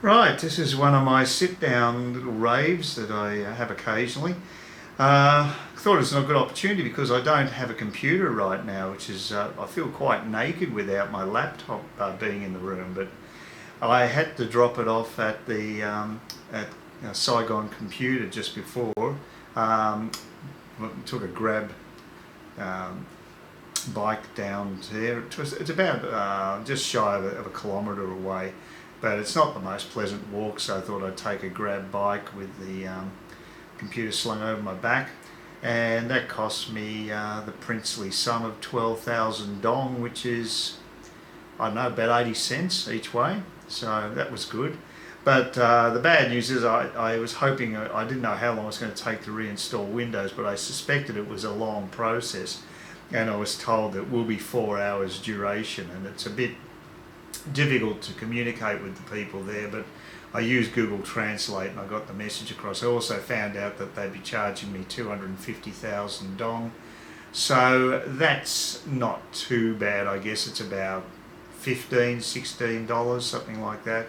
Right, this is one of my sit-down little raves that I have occasionally. Thought it's a good opportunity because I don't have a computer right now, which is, I feel quite naked without my laptop being in the room, but I had to drop it off at the at Saigon Computer just before. Um, Took a grab um, bike down there. It's about just shy of a kilometre away, but it's not the most pleasant walk, so I thought I'd take a grab bike with the computer slung over my back, and that cost me the princely sum of 12,000 dong, which is, I don't know, about 80 cents each way, so that was good. But the bad news is I was hoping, I didn't know how long it was going to take to reinstall Windows, but I suspected it was a long process, and I was told that it will be 4 hours duration, and it's a bit difficult to communicate with the people there, but I used Google Translate and I got the message across. I also found out that they'd be charging me 250,000 dong, so that's not too bad. I guess it's about $15, $16, something like that,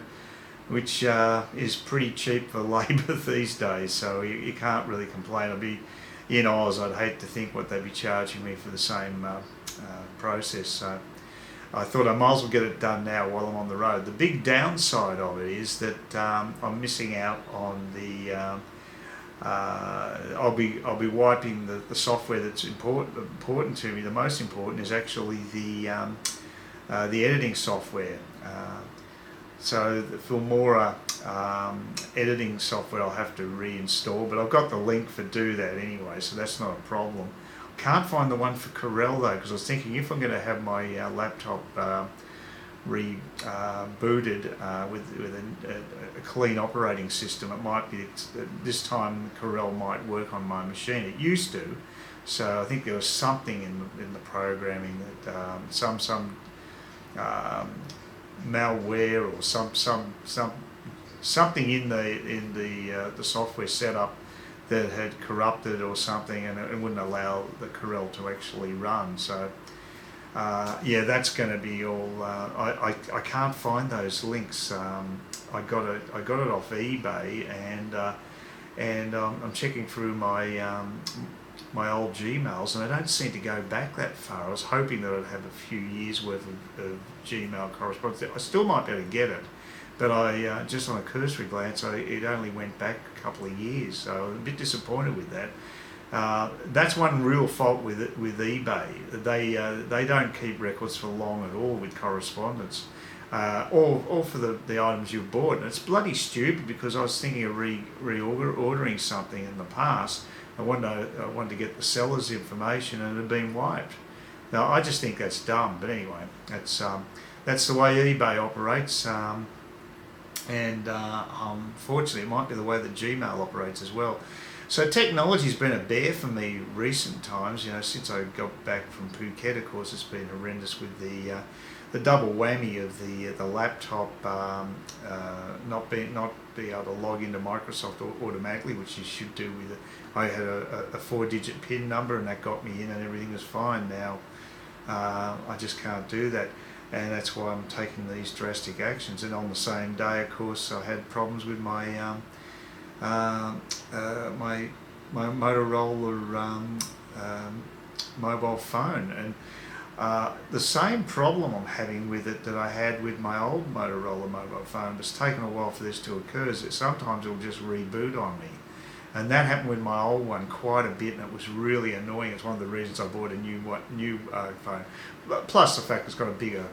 which is pretty cheap for labour these days, so you can't really complain. I'd be in Oz, I'd hate to think what they'd be charging me for the same process. So I thought I might as well get it done now while I'm on the road. The big downside of it is that I'm missing out on the. I'll be wiping the software that's important to me. The most important is actually the editing software. So the Filmora editing software I'll have to reinstall, but I've got the link for do that anyway, so that's not a problem. Can't find the one for Corel though, because I was thinking if I'm going to have my laptop rebooted with a clean operating system, it might be this time Corel might work on my machine. It used to, so I think there was something in the programming that some malware or something in the software setup that had corrupted or something, and it wouldn't allow the Corel to actually run. So yeah, that's going to be all. I can't find those links. I got it off eBay, and I'm checking through my old Gmails, and I don't seem to go back that far. I was hoping that I'd have a few years worth of Gmail correspondence. I still might be able to get it, but I just on a cursory glance, it only went back a couple of years, so I'm a bit disappointed with that. That's one real fault with eBay. They don't keep records for long at all with correspondence, or for the items you've bought. And it's bloody stupid, because I was thinking of reordering something in the past. I wanted to get the seller's information, and it had been wiped. Now I just think that's dumb. But anyway, that's the way eBay operates. And unfortunately, it might be the way that Gmail operates as well. So technology's been a bear for me recent times. Since I got back from Phuket, of course, it's been horrendous with the double whammy of the laptop not be able to log into Microsoft automatically, which you should do with it. I had a 4-digit PIN number, and that got me in, and everything was fine. Now I just can't do that. And that's why I'm taking these drastic actions. And on the same day, of course, I had problems with my my Motorola mobile phone, and the same problem I'm having with it that I had with my old Motorola mobile phone. It's taken a while for this to occur. Is that sometimes it'll just reboot on me, and that happened with my old one quite a bit, and it was really annoying. It's one of the reasons I bought a new phone. Plus the fact it's got a bigger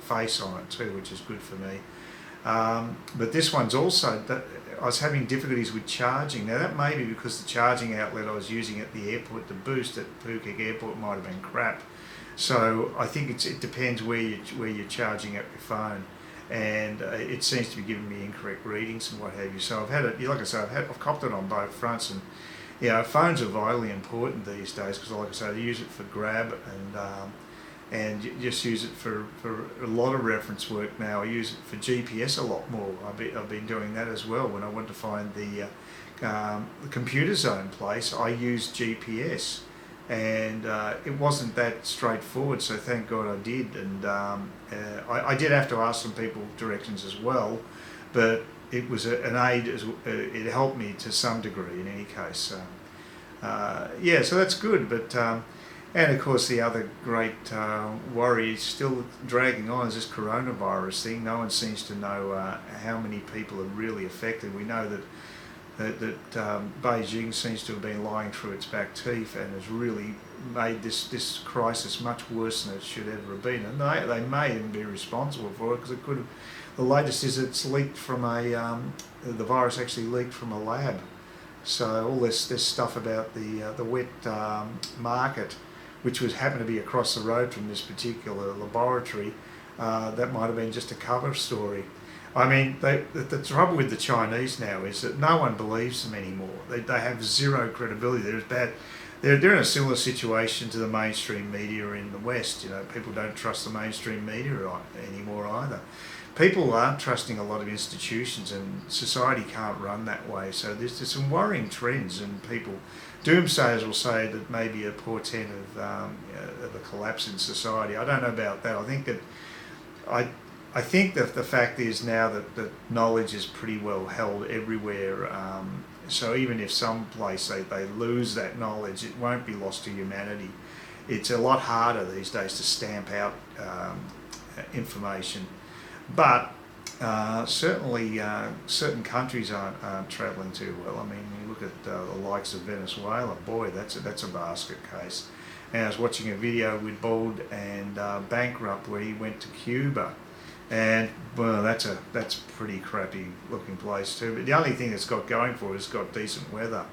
face on it too, which is good for me. But this one's also, I was having difficulties with charging. Now that may be because the charging outlet I was using at the airport, the Boost at Phuket Airport, might have been crap. So I think it depends where you're charging at your phone, and it seems to be giving me incorrect readings and what have you. So I've had it, like I say, I've copped it on both fronts, and phones are vitally important these days, because like I say, I use it for grab, and just use it for a lot of reference work now. I use it for GPS a lot more. I've been doing that as well. When I want to find the computer zone place, I use GPS, and it wasn't that straightforward, so thank God I did. And I did have to ask some people directions as well, but it was an aid. It helped me to some degree in any case. Yeah, so that's good. But and of course the other great worry still dragging on is this coronavirus thing. No one seems to know how many people are really affected. We know that Beijing seems to have been lying through its back teeth and has really made this crisis much worse than it should ever have been. And they may even be responsible for it, because it could have. The latest is it's leaked from the virus actually leaked from a lab. So all this stuff about the wet market, which happened to be across the road from this particular laboratory, that might have been just a cover story. I mean, the trouble with the Chinese now is that no one believes them anymore. They have zero credibility. They're in a similar situation to the mainstream media in the West. You know, people don't trust the mainstream media anymore either. People aren't trusting a lot of institutions, and society can't run that way. So there's some worrying trends, and people, doomsayers will say that maybe a portent of a collapse in society. I don't know about that. I think that the fact is now that knowledge is pretty well held everywhere. So even if some place they lose that knowledge, it won't be lost to humanity. It's a lot harder these days to stamp out information. But certainly certain countries aren't travelling too well. I mean, you look at the likes of Venezuela, boy, that's a basket case. And I was watching a video with Bald and Bankrupt where he went to Cuba. And well, that's a pretty crappy looking place too. But the only thing it's got going for it is it's got decent weather,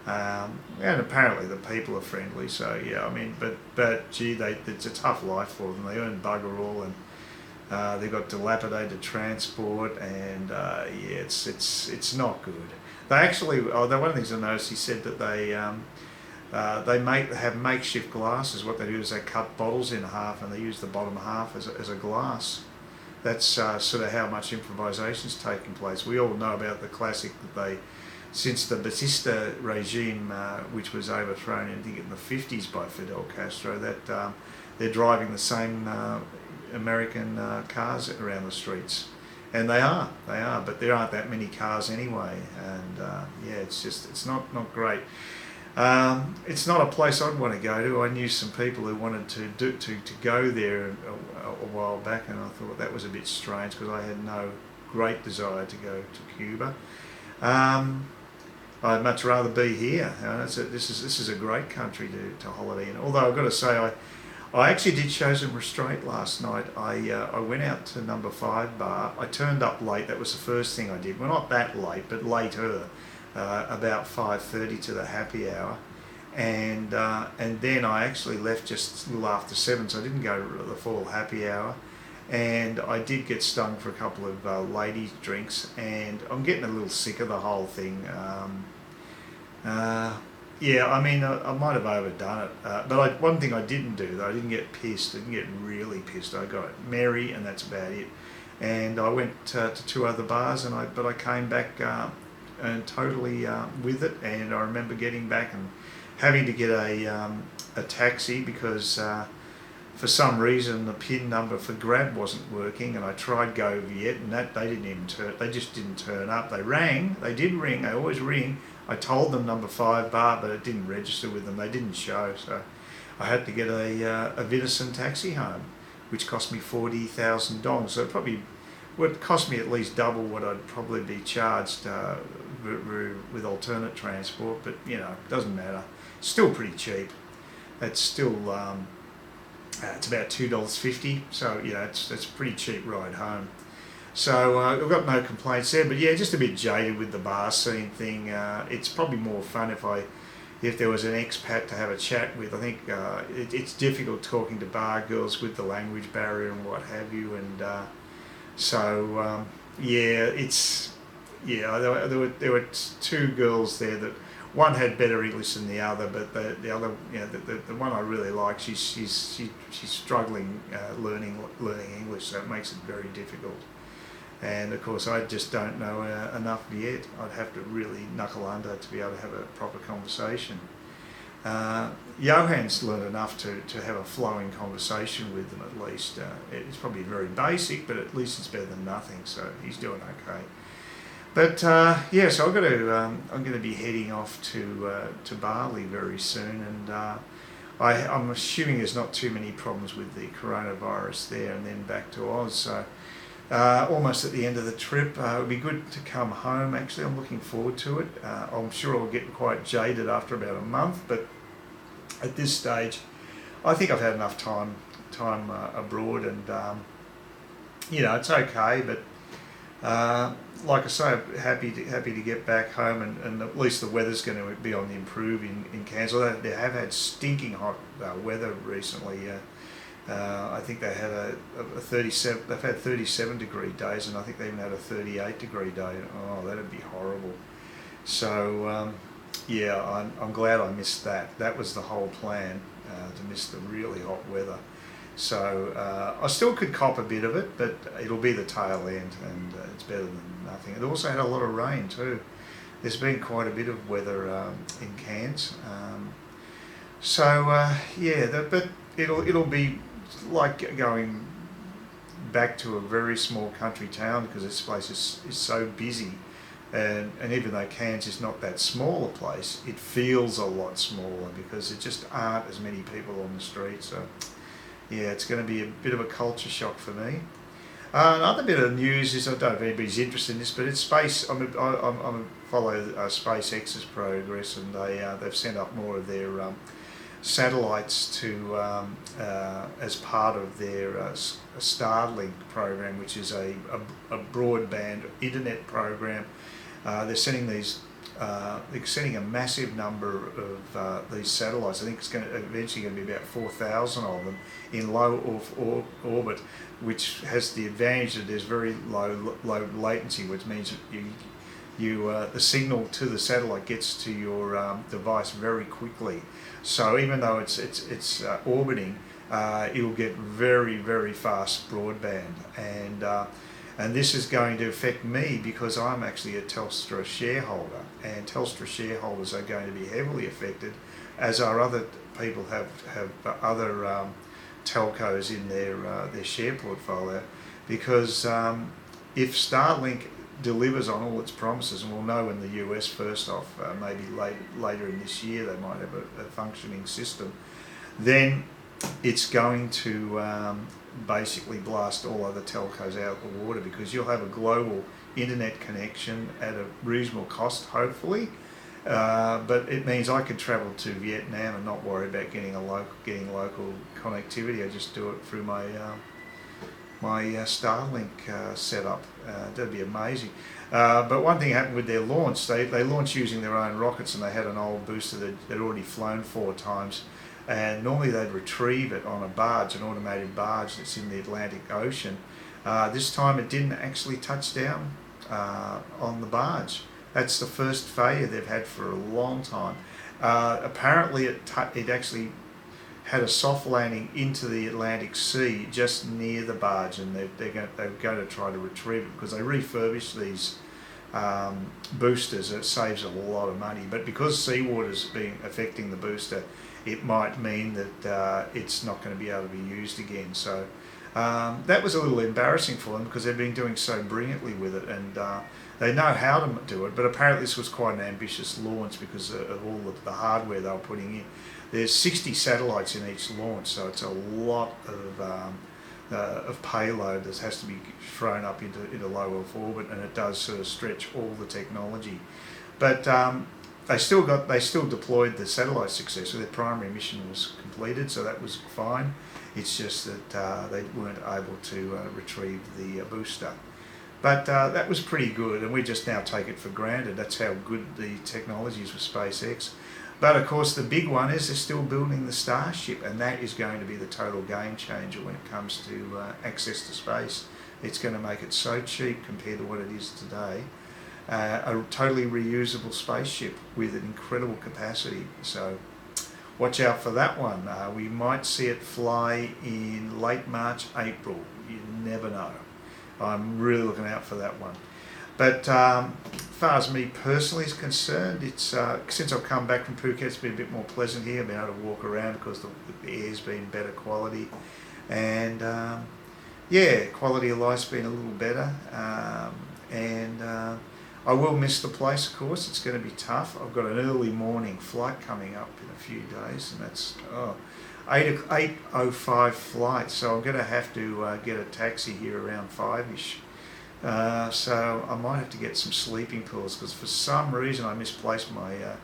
and apparently the people are friendly. So yeah, I mean, but gee, it's a tough life for them. They earn bugger all, and they've got dilapidated transport, and yeah, it's not good. They actually, one of the things I noticed, he said that they have makeshift glasses. What they do is they cut bottles in half, and they use the bottom half as a glass. That's sort of how much improvisation's taking place. We all know about the classic that since the Batista regime, which was overthrown, I think in the 50s by Fidel Castro, that they're driving the same American cars around the streets. And they are, but there aren't that many cars anyway. And yeah, it's not great. It's not a place I'd want to go to. I knew some people who wanted to go there a while back, and I thought that was a bit strange because I had no great desire to go to Cuba. I'd much rather be here. This is a great country to holiday in. Although I've got to say, I actually did show some restraint last night. I went out to Number 5 bar. I turned up late. That was the first thing I did. Well, not that late, but later. About 5:30 to the happy hour, and then I actually left just a little after 7, so I didn't go to the full happy hour, and I did get stung for a couple of ladies' drinks, and I'm getting a little sick of the whole thing. Yeah, I mean, I might have overdone it, but one thing I didn't do, though, I didn't get pissed. I didn't get really pissed. I got merry, and that's about it. And I went to 2 other bars, but I came back and totally with it. And I remember getting back and having to get a taxi because for some reason the PIN number for Grab wasn't working, and I tried GoViet, and they just didn't turn up. They did ring, they always ring. I told them Number 5 bar, but it didn't register with them. They didn't show, so I had to get a Vidison taxi home, which cost me $40,000. So it probably would cost me at least double what I'd probably be charged with alternate transport, but you know, it doesn't matter. It's still pretty cheap. It's still it's about $2.50, so you know, it's a pretty cheap ride home. So I've got no complaints there, but yeah, just a bit jaded with the bar scene thing. It's probably more fun if there was an expat to have a chat with. I think it's difficult talking to bar girls with the language barrier and what have you, and there were 2 girls there that one had better English than the other, but the other, you know, the one I really like, she's struggling learning English, so it makes it very difficult. And of course, I just don't know enough yet. I'd have to really knuckle under to be able to have a proper conversation. Johan's learned enough to have a flowing conversation with them at least. It's probably very basic, but at least it's better than nothing, so he's doing okay. But yeah, so I'm going to be heading off to Bali very soon, and I'm assuming there's not too many problems with the coronavirus there, and then back to Oz. So almost at the end of the trip. It would be good to come home. Actually, I'm looking forward to it. I'm sure I'll get quite jaded after about a month, but at this stage, I think I've had enough time abroad, and it's okay. But like I say, I'm happy to get back home, and at least the weather's going to be on the improve in Cairns. Although they have had stinking hot weather recently. I think they had a 37. They've had 37-degree days, and I think they even had a 38-degree day. Oh, that'd be horrible. So yeah, I'm glad I missed that. That was the whole plan, to miss the really hot weather. So I still could cop a bit of it, but it'll be the tail end, and it's better than nothing. It also had a lot of rain too. There's been quite a bit of weather in Cairns. Yeah, but it'll be like going back to a very small country town, because this place is so busy, and even though Cairns is not that small a place, it feels a lot smaller because there just aren't as many people on the street. So yeah, it's going to be a bit of a culture shock for me. Another bit of news is, I don't know if anybody's interested in this, but it's space. I follow SpaceX's progress, and they've sent up more of their satellites to as part of their Starlink program, which is a broadband internet program. They're sending a massive number of these satellites. I think it's eventually going to be about 4,000 of them in low orbit, which has the advantage that there's very low latency, which means the signal to the satellite gets to your device very quickly. So even though it's orbiting, it'll get very, very fast broadband, and this is going to affect me because I'm actually a Telstra shareholder, and Telstra shareholders are going to be heavily affected, as are other people have other telcos in their share portfolio, because if Starlink delivers on all its promises, and we'll know in the US first off, maybe later in this year they might have a functioning system, then it's going to basically blast all other telcos out of the water, because you'll have a global internet connection at a reasonable cost, hopefully, but it means I could travel to Vietnam and not worry about getting local connectivity. I just do it through my Starlink setup. That'd be amazing. But one thing happened with their launch. They launched using their own rockets, and they had an old booster that had already flown 4 times. And normally they'd retrieve it on a barge, an automated barge that's in the Atlantic Ocean. This time it didn't actually touch down on the barge. That's the first failure they've had for a long time. Apparently it actually had a soft landing into the Atlantic Sea just near the barge, and they're going to try to retrieve it, because they refurbish these boosters. It saves a lot of money, but because seawater's affecting the booster, it might mean that it's not going to be able to be used again. So that was a little embarrassing for them, because they've been doing so brilliantly with it, and they know how to do it. But apparently this was quite an ambitious launch because of all the hardware they were putting in. There's 60 satellites in each launch, so it's a lot of payload that has to be thrown up into low Earth orbit, and it does sort of stretch all the technology. But they still deployed the satellite successfully. Their primary mission was completed, so that was fine. It's just that they weren't able to retrieve the booster. But that was pretty good, and we just now take it for granted. That's how good the technology is with SpaceX. But of course the big one is they're still building the Starship, and that is going to be the total game changer when it comes to access to space. It's going to make it so cheap compared to what it is today. A totally reusable spaceship with an incredible capacity. So watch out for that one. We might see it fly in late March, April. You never know. I'm really looking out for that one. But far as me personally is concerned, it's since I've come back from Phuket, it's been a bit more pleasant here. I've been able to walk around because the air's been better quality, and yeah, quality of life's been a little better. And I will miss the place, of course. It's going to be tough. I've got an early morning flight coming up in a few days, and that's 8:05 flight. So I'm going to have to get a taxi here around 5ish. So I might have to get some sleeping pills because for some reason I misplaced my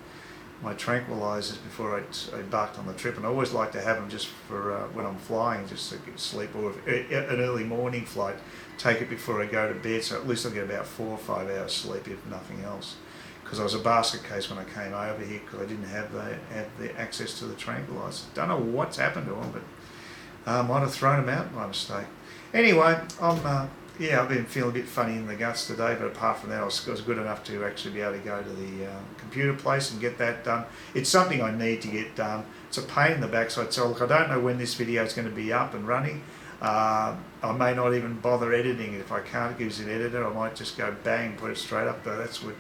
tranquilizers before I embarked on the trip, and I always like to have them just for when I'm flying, just to get sleep, or if an early morning flight, take it before I go to bed, so at least I'll get about 4 or 5 hours sleep if nothing else. Because I was a basket case when I came over here because I didn't have the access to the tranquilizers. Don't know what's happened to them, but I might have thrown them out by mistake. Anyway, I've been feeling a bit funny in the guts today, but apart from that, I was good enough to actually be able to go to the computer place and get that done. It's something I need to get done. It's a pain in the backside, so look, I don't know when this video is going to be up and running. I may not even bother editing it. If I can't use an editor, I might just go bang, put it straight up there. That's what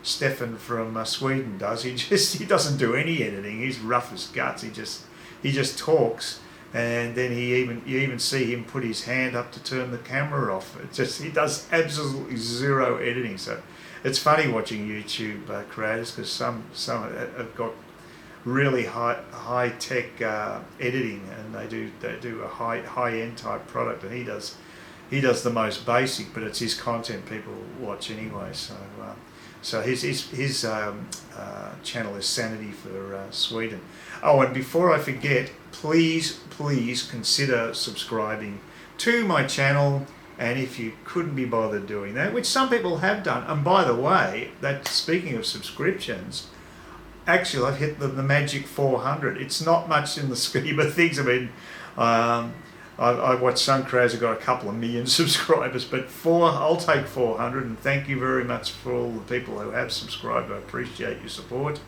Stefan from Sweden does. He doesn't do any editing. He's rough as guts. He just talks. And then you even see him put his hand up to turn the camera off. He does absolutely zero editing. So it's funny watching YouTube creators because some have got really high tech editing, and they do a high end type product, and he does the most basic, but it's his content people watch anyway. So his channel is Sanity for Sweden. Oh, and before I forget, please consider subscribing to my channel, and if you couldn't be bothered doing that, which some people have done, and by the way, that speaking of subscriptions, actually I've hit the magic 400. It's not much in the scheme of things. I mean, I watched some creators have got a couple of million subscribers, but I'll take 400, and thank you very much for all the people who have subscribed. I appreciate your support.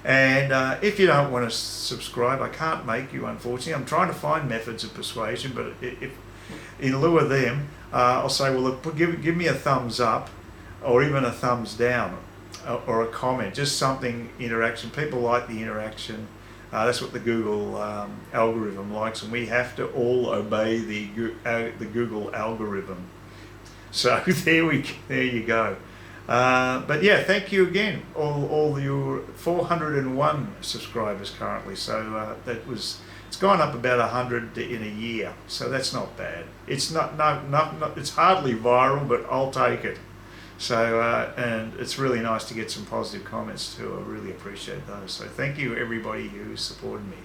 And if you don't want to subscribe, I can't make you, unfortunately. I'm trying to find methods of persuasion, but if in lieu of them, I'll say, well, look, give me a thumbs up, or even a thumbs down, or a comment, just something interaction. People like the interaction. That's what the Google algorithm likes, and we have to all obey the Google algorithm. So there you go. But yeah, thank you again, all your 401 subscribers currently. So it's gone up about 100 in a year. So that's not bad. It's not it's hardly viral, but I'll take it. So and it's really nice to get some positive comments too. I really appreciate those. So thank you everybody who supported me.